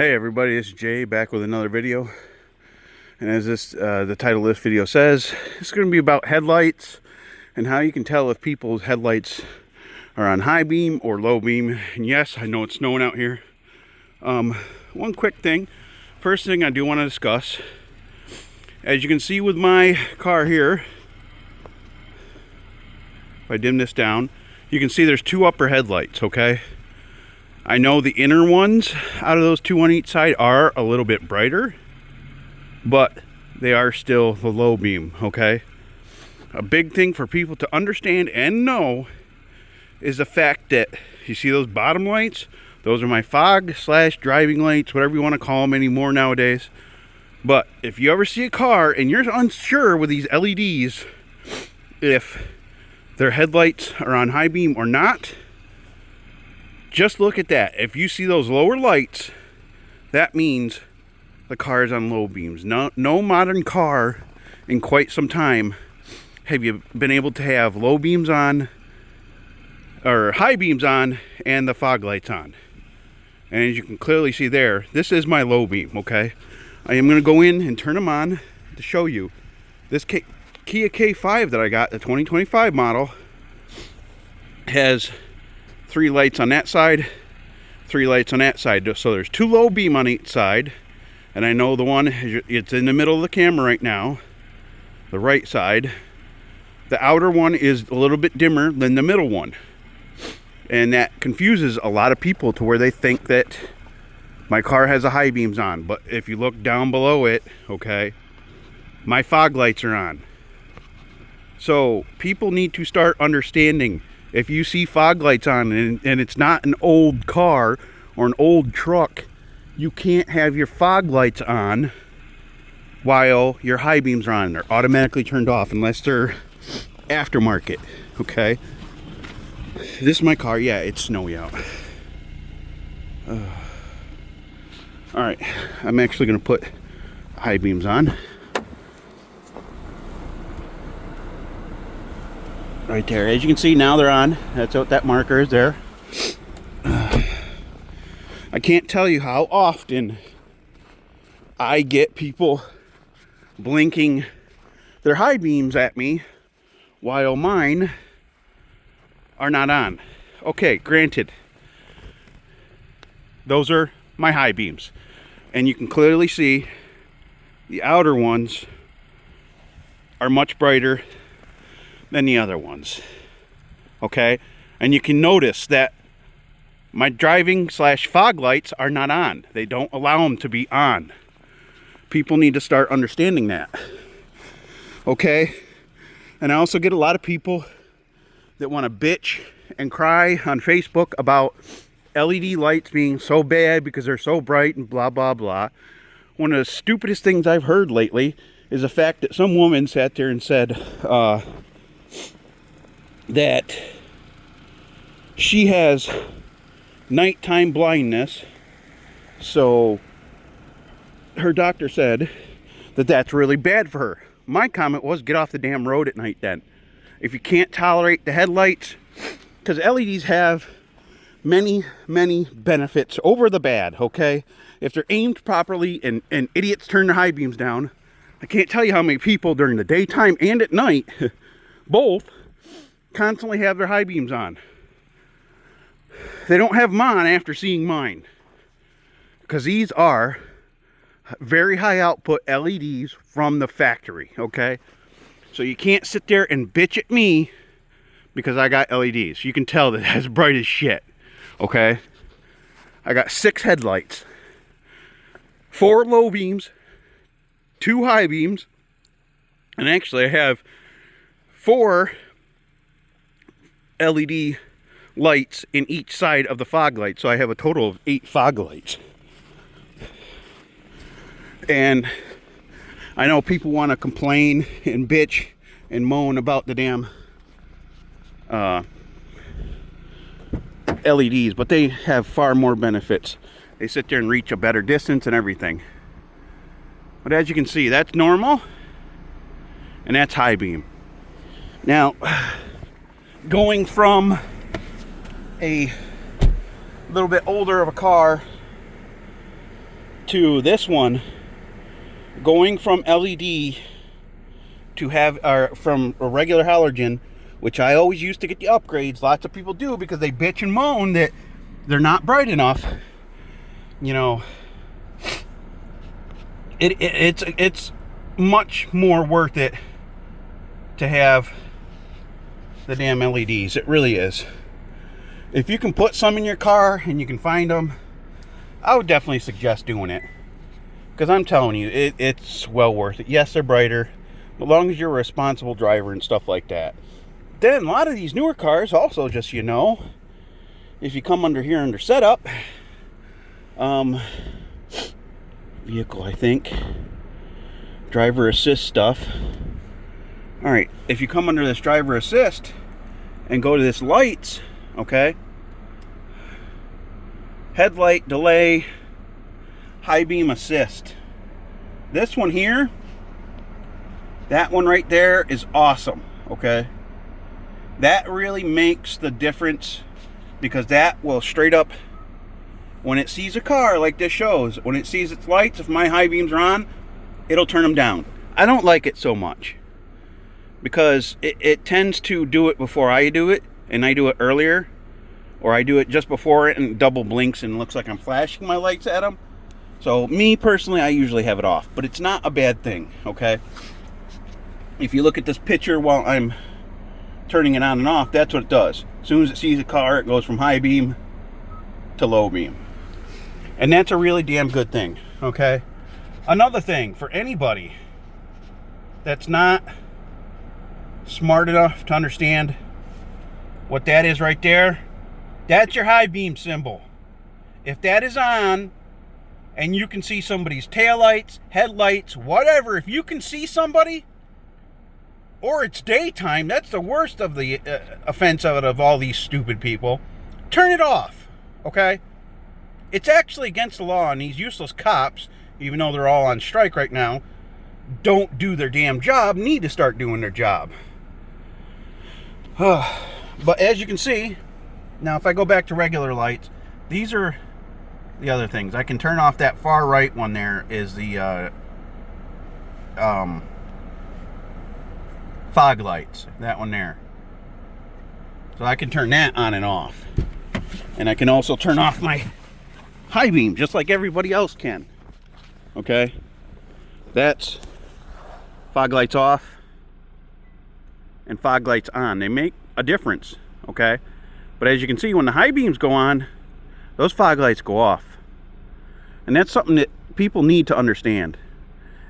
Hey everybody, it's Jay back with another video. And as the title of this video says, it's going to be about headlights and how you can tell if people's headlights are on high beam or low beam. And yes, I know it's snowing out here. One quick thing. First thing I do want to discuss, as you can see with my car here, if I dim this down, you can see there's two upper headlights, okay? I know the inner ones out of those two on each side are a little bit brighter, but they are still the low beam, okay? A big thing for people to understand and know is the fact that you see those bottom lights, those are my fog / driving lights, whatever you want to call them anymore nowadays. But if you ever see a car and you're unsure with these LEDs if their headlights are on high beam or not, just look at that. If you see those lower lights, that means the car is on low beams. No modern car in quite some time have you been able to have low beams on or high beams on and the fog lights on. And as you can clearly see there, this is my low beam, okay? I am going to go in and turn them on to show you. This Kia K5 that I got, the 2025 model, has 3 lights on that side, 3 lights on that side. So there's 2 low beam on each side. And I know the one, it's in the middle of the camera right now, the right side. The outer one is a little bit dimmer than the middle one. And that confuses a lot of people to where they think that my car has the high beams on. But if you look down below it, okay, my fog lights are on. So people need to start understanding, if you see fog lights on and it's not an old car or an old truck, you can't have your fog lights on while your high beams are on. They're automatically turned off unless they're aftermarket, okay? This is my car. Yeah, it's snowy out. Alright, I'm actually going to put high beams on. Right there, as you can see now they're on. That's what that marker is there. I can't tell you how often I get people blinking their high beams at me while mine are not on. Okay, granted, those are my high beams, and you can clearly see the outer ones are much brighter than the other ones, okay? And you can notice that my driving / fog lights are not on. They don't allow them to be on. People need to start understanding that, okay? And I also get a lot of people that want to bitch and cry on Facebook about LED lights being so bad because they're so bright and blah blah blah. One of the stupidest things I've heard lately is the fact that some woman sat there and said that she has nighttime blindness, so her doctor said that that's really bad for her. My comment was, get off the damn road at night then. If you can't tolerate the headlights, because LEDs have many benefits over the bad, okay? If they're aimed properly and idiots turn their high beams down, I can't tell you how many people during the daytime and at night both constantly have their high beams on. They don't have them on after seeing mine, because these are very high output LEDs from the factory, okay? So you can't sit there and bitch at me because I got LEDs. You can tell that it's bright as shit, okay? I got 6 headlights, 4 low beams, 2 high beams, and actually I have 4 LED lights in each side of the fog light, so I have a total of 8 fog lights. And I know people want to complain and bitch and moan about the damn LEDs, but they have far more benefits. They sit there and reach a better distance and everything. But as you can see, that's normal and that's high beam. Now, going from a little bit older of a car to this one, going from LED to have, or from a regular halogen, which I always used to get the upgrades. Lots of people do because they bitch and moan that they're not bright enough. You know, it's much more worth it to have the damn LEDs. It really is. If you can put some in your car and you can find them, I would definitely suggest doing it. Because I'm telling you, it's well worth it. Yes, they're brighter, but as long as you're a responsible driver and stuff like that. Then a lot of these newer cars also, just so you know, if you come under here under setup, vehicle, I think, driver assist stuff. All right, if you come under this driver assist and go to this lights, okay, headlight delay, high beam assist. This one here, that one right there is awesome, okay? That really makes the difference, because that will straight up, when it sees a car like this shows, when it sees its lights, if my high beams are on, it'll turn them down. I don't like it so much because it tends to do it before I do it, and I do it earlier, or I do it just before it and double blinks and looks like I'm flashing my lights at them. So me personally, I usually have it off, but it's not a bad thing, okay? If you look at this picture while I'm turning it on and off, that's what it does. As soon as it sees a car, it goes from high beam to low beam. And that's a really damn good thing, okay? Another thing for anybody that's not smart enough to understand what that is right there, that's your high beam symbol. If that is on and you can see somebody's taillights, headlights, whatever, if you can see somebody, or it's daytime, that's the worst of the offense of it, of all these stupid people. Turn it off, okay? It's actually against the law, and these useless cops, even though they're all on strike right now, don't do their damn job, need to start doing their job. But as you can see, now if I go back to regular lights, these are the other things. I can turn off that far right one there, is the fog lights, that one there. So I can turn that on and off. And I can also turn off my high beam, just like everybody else can. Okay? That's fog lights off and fog lights on. They make a difference, okay? But as you can see, when the high beams go on, those fog lights go off. And that's something that people need to understand.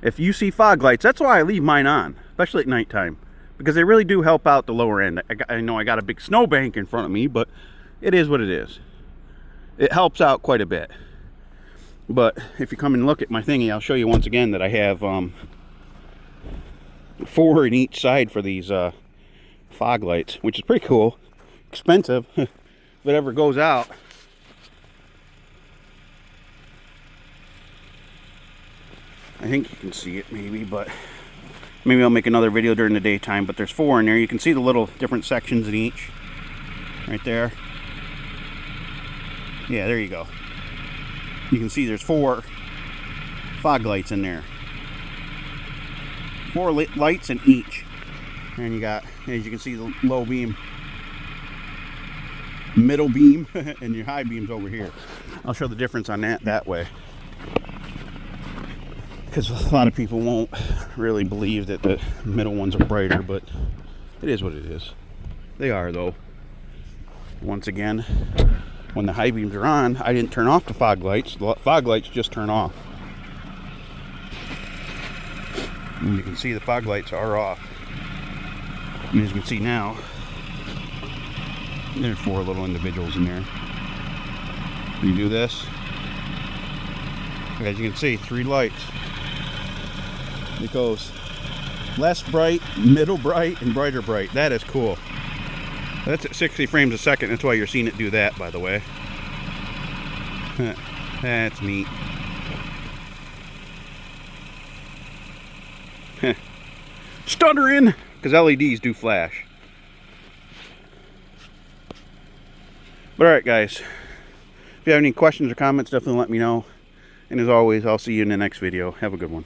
If you see fog lights, that's why I leave mine on, especially at nighttime, because they really do help out the lower end. I know I got a big snowbank in front of me, but it is what it is. It helps out quite a bit. But if you come and look at my thingy, I'll show you once again that I have 4 in each side for these fog lights, which is pretty cool. Expensive if it ever goes out. I think you can see it maybe, but maybe I'll make another video during the daytime. But there's 4 in there. You can see the little different sections in each right there. Yeah, there you go. You can see there's 4 fog lights in there. 4 lights in each. And you got, as you can see, the low beam, middle beam, and your high beam's over here. I'll show the difference on that way. Because a lot of people won't really believe that the middle ones are brighter, but it is what it is. They are, though. Once again, when the high beams are on, I didn't turn off the fog lights. The fog lights just turn off. And you can see the fog lights are off. And as you can see now, there's 4 little individuals in there. You do this, as you can see, 3 lights. It goes less bright, middle bright, and brighter bright. That is cool. That's at 60 frames a second. That's why you're seeing it do that, by the way. That's neat. Stuttering, because LEDs do flash. But alright guys, if you have any questions or comments, definitely let me know. And as always, I'll see you in the next video. Have a good one.